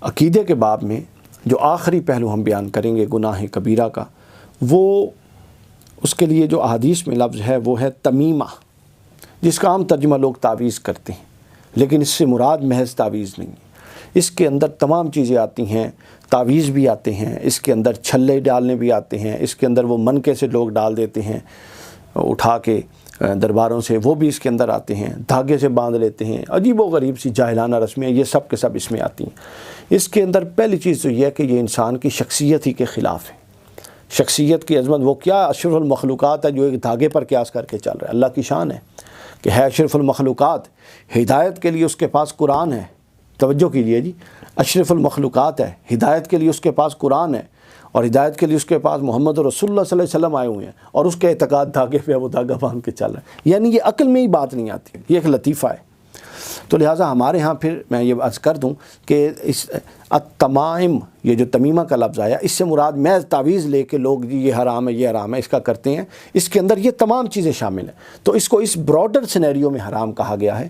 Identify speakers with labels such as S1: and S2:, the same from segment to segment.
S1: عقیدے کے باب میں جو آخری پہلو ہم بیان کریں گے گناہ کبیرہ کا، وہ اس کے لیے جو احادیث میں لفظ ہے وہ ہے تمیمہ، جس کا عام ترجمہ لوگ تعویذ کرتے ہیں، لیکن اس سے مراد محض تعویذ نہیں ہے۔ اس کے اندر تمام چیزیں آتی ہیں، تعویذ بھی آتے ہیں، اس کے اندر چھلے ڈالنے بھی آتے ہیں، اس کے اندر وہ منکے سے لوگ ڈال دیتے ہیں اٹھا کے درباروں سے، وہ بھی اس کے اندر آتے ہیں، دھاگے سے باندھ لیتے ہیں، عجیب و غریب سی جاہلانہ رسمیں، یہ سب کے سب اس میں آتی ہیں۔ اس کے اندر پہلی چیز تو یہ ہے کہ یہ انسان کی شخصیت ہی کے خلاف ہے۔ شخصیت کی عظمت، وہ کیا اشرف المخلوقات ہے جو ایک دھاگے پر قیاس کر کے چل رہا ہے۔ اللہ کی شان ہے کہ ہے اشرف المخلوقات، ہدایت کے لیے اس کے پاس قرآن ہے۔ توجہ کیجیے جی، اشرف المخلوقات ہے، ہدایت کے لیے اس کے پاس قرآن ہے، اور ہدایت کے لیے اس کے پاس محمد رسول اللہ صلی اللہ علیہ وسلم آئے ہوئے ہیں، اور اس کے اعتقاد دھاگے پہ وہ دھاگا باندھ کے چل رہا ہے۔ یعنی یہ عقل میں ہی بات نہیں آتی، یہ ایک لطیفہ ہے۔ تو لہٰذا ہمارے ہاں پھر میں یہ عرض کر دوں کہ اس التمائم، یہ جو تمیمہ کا لفظ آیا، اس سے مراد محض تعویذ لے کے لوگ جی یہ حرام ہے یہ حرام ہے اس کا کرتے ہیں، اس کے اندر یہ تمام چیزیں شامل ہیں۔ تو اس کو اس براڈر سینیریو میں حرام کہا گیا ہے۔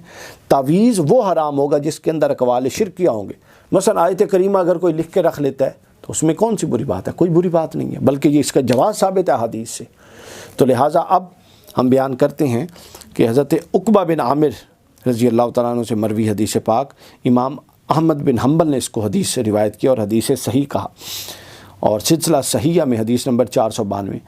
S1: تعویذ وہ حرام ہوگا جس کے اندر اقوال شرکیہ ہوں گے۔ مثلا آیت کریمہ اگر کوئی لکھ کے رکھ لیتا ہے تو اس میں کون سی بری بات ہے؟ کوئی بری بات نہیں ہے، بلکہ یہ اس کا جواز ثابت ہے حدیث سے۔ تو لہٰذا اب ہم بیان کرتے ہیں کہ حضرت عقبہ بن عامر رضی اللہ تعالیٰ عنہ سے مروی حدیث پاک، امام احمد بن حنبل نے اس کو حدیث سے روایت کیا اور حدیث صحیح کہا، اور سلسلہ صحیحہ میں حدیث نمبر 492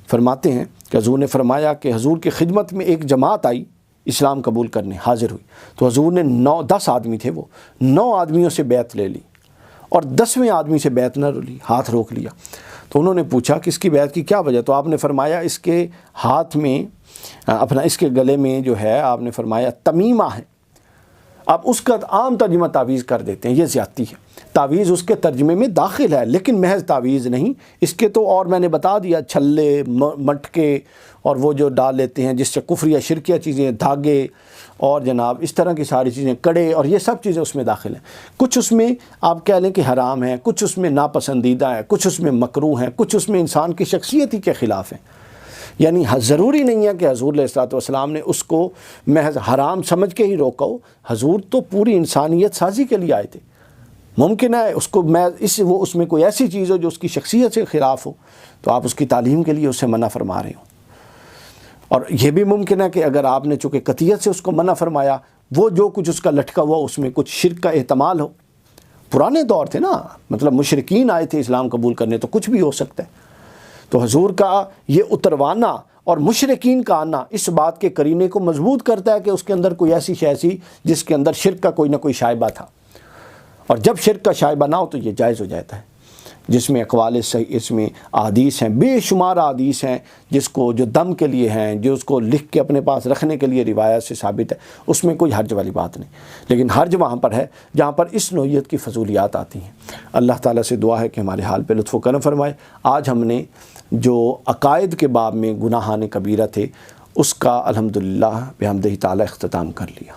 S1: فرماتے ہیں کہ حضور نے فرمایا کہ حضور کی خدمت میں ایک جماعت آئی اسلام قبول کرنے، حاضر ہوئی، تو حضور نے 10 آدمی تھے، وہ 9 آدمیوں سے بیعت لے لی اور 10ویں آدمی سے بیعت نہ لی، ہاتھ روک لیا۔ تو انہوں نے پوچھا کہ اس کی بیعت کی کیا وجہ؟ تو آپ نے فرمایا اس کے ہاتھ میں اس کے گلے میں جو ہے آپ نے فرمایا تمیمہ ہے۔ اب اس کا عام ترجمہ تعویذ کر دیتے ہیں، یہ زیادتی ہے۔ تعویذ اس کے ترجمے میں داخل ہے لیکن محض تعویذ نہیں، اس کے تو اور میں نے بتا دیا چھلے، مٹکے اور وہ جو ڈال لیتے ہیں جس سے کفریہ شرکیہ چیزیں، دھاگے اور جناب اس طرح کی ساری چیزیں، کڑے، اور یہ سب چیزیں اس میں داخل ہیں۔ کچھ اس میں آپ کہہ لیں کہ حرام ہیں، کچھ اس میں ناپسندیدہ ہیں، کچھ اس میں مکروہ ہیں، کچھ اس میں انسان کی شخصیت ہی کے خلاف ہیں۔ یعنی ضروری نہیں ہے کہ حضور علیہ الصلوۃ والسلام نے اس کو محض حرام سمجھ کے ہی روکا ہو۔ حضور تو پوری انسانیت سازی کے لیے آئے تھے۔ ممکن ہے اس کو وہ اس میں کوئی ایسی چیز ہو جو اس کی شخصیت سے خلاف ہو، تو آپ اس کی تعلیم کے لیے اسے منع فرما رہے ہوں۔ اور یہ بھی ممکن ہے کہ اگر آپ نے چونکہ قطعیت سے اس کو منع فرمایا، وہ جو کچھ اس کا لٹکا ہوا اس میں کچھ شرک کا احتمال ہو۔ پرانے دور تھے نا، مطلب مشرکین آئے تھے اسلام قبول کرنے، تو کچھ بھی ہو سکتا ہے۔ تو حضور کا یہ اتروانا اور مشرکین کا آنا اس بات کے قرینے کو مضبوط کرتا ہے کہ اس کے اندر کوئی ایسی شے سی جس کے اندر شرک کا کوئی نہ کوئی شائبہ تھا، اور جب شرک کا شائبہ نہ ہو تو یہ جائز ہو جاتا ہے، جس میں اقوال صحیح، اس میں احادیث ہیں، بے شمار احادیث ہیں جس کو جو دم کے لیے ہیں، جو اس کو لکھ کے اپنے پاس رکھنے کے لیے روایت سے ثابت ہے، اس میں کوئی حرج والی بات نہیں۔ لیکن حرج وہاں پر ہے جہاں پر اس نوعیت کی فضولیات آتی ہیں۔ اللہ تعالیٰ سے دعا ہے کہ ہمارے حال پہ لطف و کرم فرمائے۔ آج ہم نے جو عقائد کے باب میں گناہان کبیرہ تھے اس کا الحمدللہ بحمدہ تعالیٰ اختتام کر لیا۔